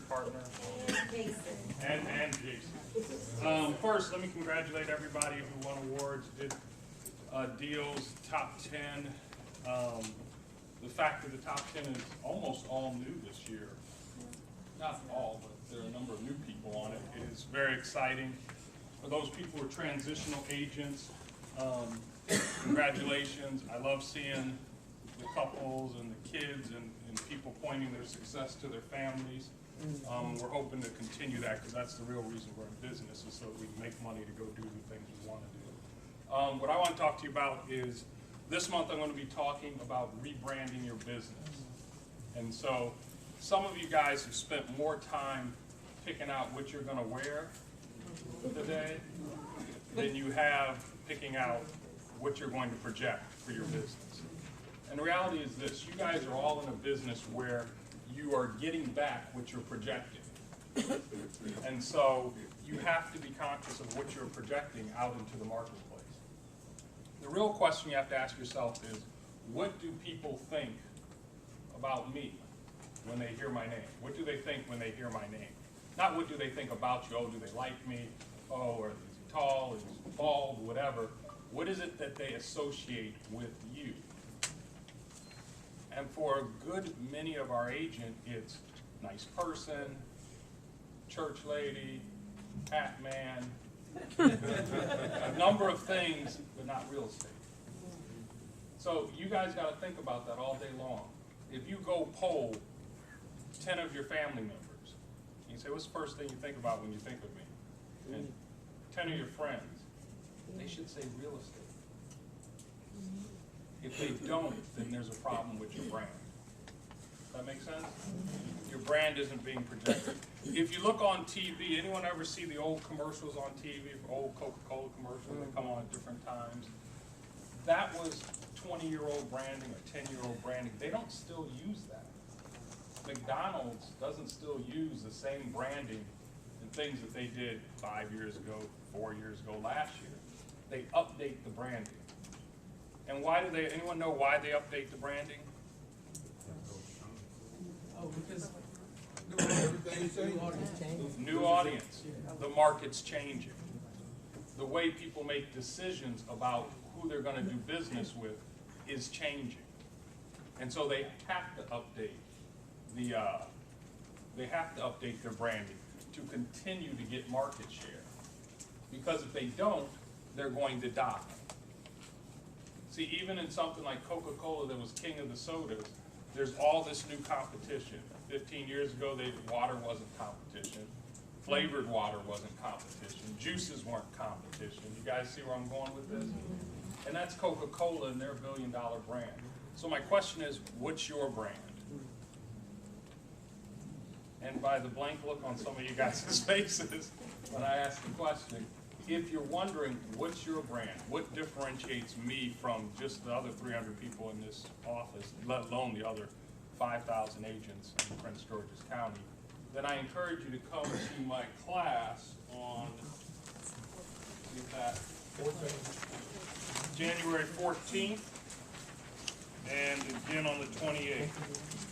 partner. Jason. And Jason. First, let me congratulate everybody who won awards, did deals, top 10. The fact that the top 10 is almost all new this year. Not all, but there are a number of new people on it. It is very exciting. For those people who are transitional agents, congratulations. I love seeing the couples and the kids and people pointing their success to their families. We're hoping to continue that because that's the real reason we're in business, is so that we can make money to go do the things we want to do. What I want to talk to you about is, this month I'm going to be talking about rebranding your business. And so some of you guys have spent more time picking out what you're going to wear today than you have picking out what you're going to project for your business. And the reality is this: you guys are all in a business where you are getting back what you're projecting. And so you have to be conscious of what you're projecting out into the marketplace. The real question you have to ask yourself is, what do people think about me when they hear my name? What do they think when they hear my name? Not what do they think about you. Oh, do they like me? Oh, or is he tall? Is he bald? Whatever. What is it that they associate with you? And for a good many of our agents, it's nice person, church lady, hat man, a number of things, but not real estate. So you guys got to think about that all day long. If you go poll 10 of your family members, you say, what's the first thing you think about when you think of me? And 10 of your friends, they should say real estate. If they don't, then there's a problem with your brand. Does that make sense? Your brand isn't being projected. If you look on TV, anyone ever see the old commercials on TV, old Coca-Cola commercials that come on at different times? That was 20-year-old branding or 10-year-old branding. They don't still use that. McDonald's doesn't still use the same branding and things that they did 5 years ago, 4 years ago, last year. They update the branding. And why do they, anyone know why they update the branding? Oh, because new audience. The market's changing. The way people make decisions about who they're going to do business with is changing. And so they have to update their branding to continue to get market share. Because if they don't, they're going to die. See, even in something like Coca-Cola that was king of the sodas, there's all this new competition. 15 years ago, water wasn't competition. Flavored water wasn't competition. Juices weren't competition. You guys see where I'm going with this? And that's Coca-Cola and their billion-dollar brand. So my question is, what's your brand? And by the blank look on some of you guys' faces when I ask the question, if you're wondering what's your brand, what differentiates me from just the other 300 people in this office, let alone the other 5,000 agents in Prince George's County, then I encourage you to come to my class on January 14th and again on the 28th.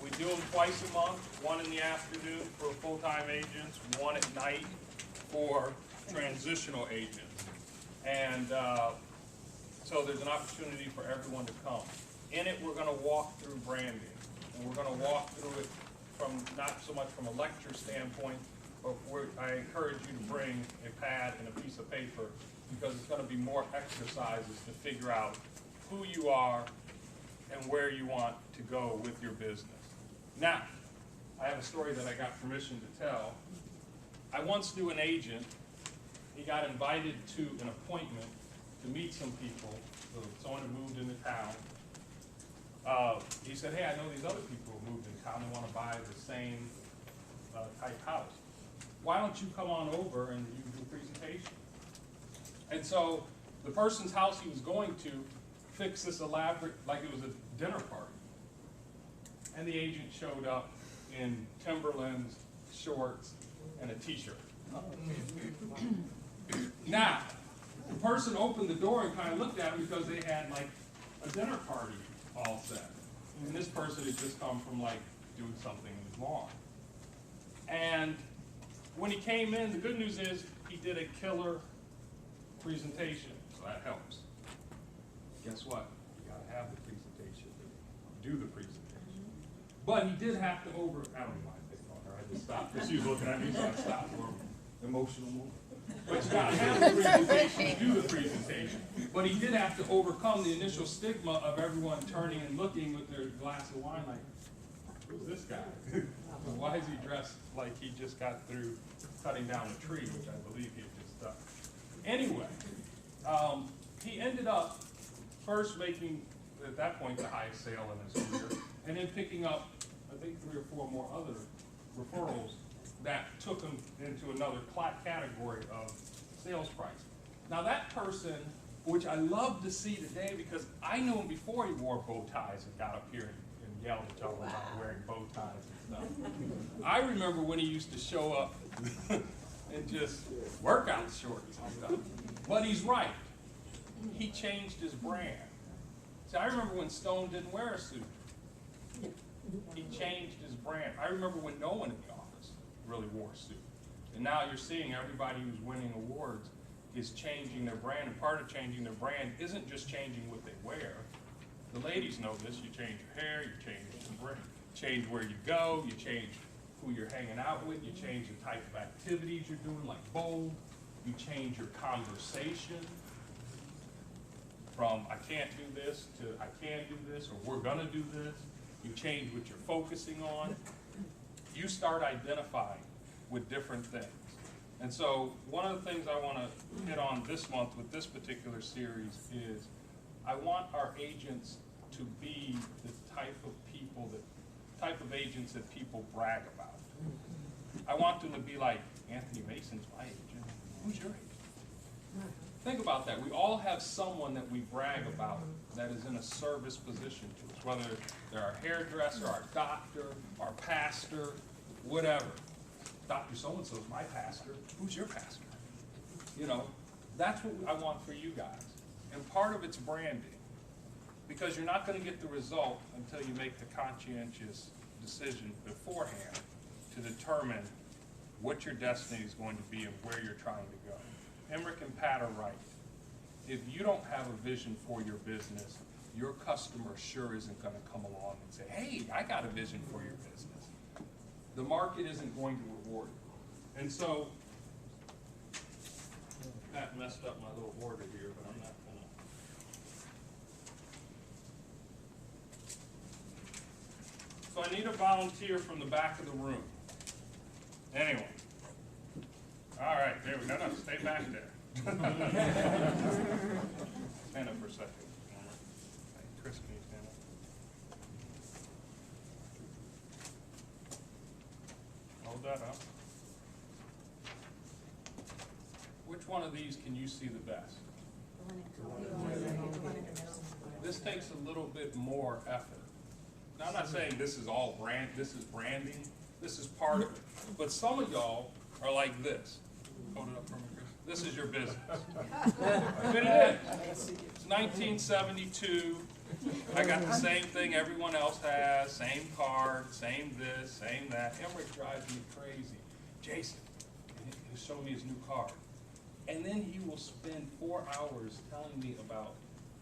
We do them twice a month, one in the afternoon for full-time agents, one at night for transitional agents. And so there's an opportunity for everyone to come. In it, we're going to walk through branding. And we're going to walk through it from not so much from a lecture standpoint, but I encourage you to bring a pad and a piece of paper, because it's going to be more exercises to figure out who you are and where you want to go with your business. Now, I have a story that I got permission to tell. I once knew an agent. He got invited to an appointment to meet some people, so someone who moved into town. He said, hey, I know these other people who moved in town and want to buy the same type house. Why don't you come on over and you do a presentation? And so the person's house he was going to fixed this elaborate, like it was a dinner party. And the agent showed up in Timberlands, shorts, and a t-shirt. Now, the person opened the door and kind of looked at him because they had like a dinner party all set. And this person had just come from like doing something in his lawn. And when he came in, the good news is he did a killer presentation, so that helps. Guess what? You gotta have the presentation to do the presentation. But he did have to I don't mind this talker, I just stopped, because she was looking at me, so I stopped for emotional moment. But you gotta have the presentation to do the presentation. But he did have to overcome the initial stigma of everyone turning and looking with their glass of wine like, who's this guy? Why is he dressed like he just got through cutting down a tree, which I believe he had just done. Anyway, he ended up first making, at that point, the highest sale in his career, and then picking up, I think, 3 or 4 more other referrals that took him into another category of sales price. Now that person, which I love to see today, because I knew him before he wore bow ties and got up here and yelled at y'all about wearing bow ties and stuff. I remember when he used to show up and just workout shorts and stuff. But he's right. He changed his brand. See, I remember when Stone didn't wear a suit. He changed his brand. I remember when no one in the office really wore a suit. And now you're seeing everybody who's winning awards is changing their brand. And part of changing their brand isn't just changing what they wear. The ladies know this. You change your hair, you change your brand, change where you go, you change who you're hanging out with, you change the type of activities you're doing, like bold. You change your conversation from I can't do this to I can do this, or we're gonna do this. You change what you're focusing on. You start identifying with different things. And so one of the things I want to hit on this month with this particular series is I want our agents to be the type of people type of agents that people brag about. I want them to be like, Anthony Mason's my agent. Who's your agent? Think about that. We all have someone that we brag about that is in a service position to us, whether they're our hairdresser, our doctor, our pastor, whatever. Dr. So-and-so is my pastor. Who's your pastor? You know, that's what I want for you guys. And part of it's branding. Because you're not going to get the result until you make the conscientious decision beforehand to determine what your destiny is going to be and where you're trying to go. Emmerich and Pat are right. If you don't have a vision for your business, your customer sure isn't going to come along and say, hey, I got a vision for your business. The market isn't going to reward you. And so, Pat messed up my little order here, but I'm not going to. So I need a volunteer from the back of the room. Anyway. All right, there we go. No, stay back there. Stand up for a second. Chris, can you stand up? Hold that up. Which one of these can you see the best? This takes a little bit more effort. Now, I'm not saying this is all this is branding. This is part of it. But some of y'all are like this. Hold it up for me, Chris. This is your business. Fit it in. It's 1972. I got the same thing everyone else has. Same card, same this, same that. Emmerich drives me crazy. Jason, he'll show me his new card. And then he will spend 4 hours telling me about,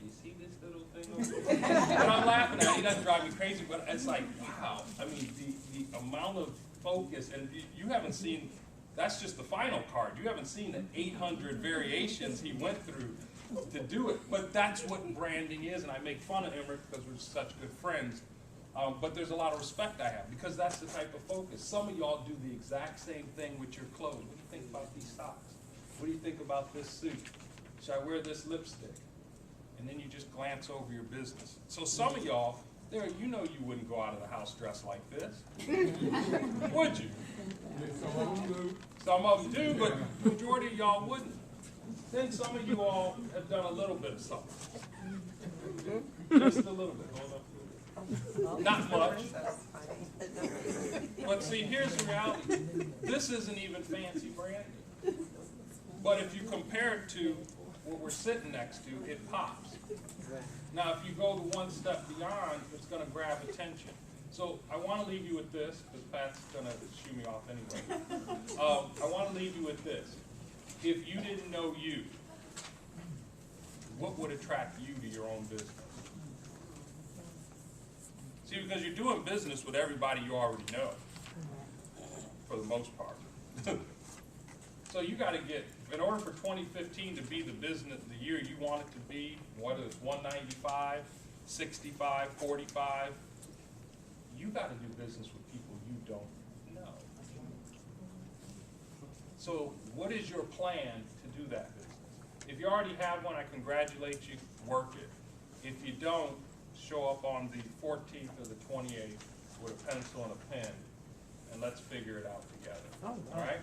you see this little thing over here? And I'm laughing at it. He doesn't drive me crazy, but it's like, wow. I mean, the amount of focus, and you haven't seen, that's just the final card. You haven't seen the 800 variations he went through to do it. But that's what branding is, and I make fun of Emmerich because we're such good friends. But there's a lot of respect I have because that's the type of focus. Some of y'all do the exact same thing with your clothes. What do you think about these socks? What do you think about this suit? Should I wear this lipstick? And then you just glance over your business. So some of y'all, you know you wouldn't go out of the house dressed like this. Would you? Some of them do, but the majority of y'all wouldn't. Then some of you all have done a little bit of something. Just a little bit. Hold up. Not much. But see, here's the reality. This isn't even fancy branding. But if you compare it to what we're sitting next to, it pops. Now, if you go the one step beyond, it's going to grab attention. So I want to leave you with this, because Pat's gonna shoo me off anyway. I want to leave you with this. If you didn't know you, what would attract you to your own business? See, because you're doing business with everybody you already know, for the most part. So you got to get, in order for 2015 to be the business, the year you want it to be, whether it's 195, 65, 45, you got to do business with people you don't know. So what is your plan to do that business? If you already have one, I congratulate you, work it. If you don't, show up on the 14th or the 28th with a pencil and a pen, and let's figure it out together. All right?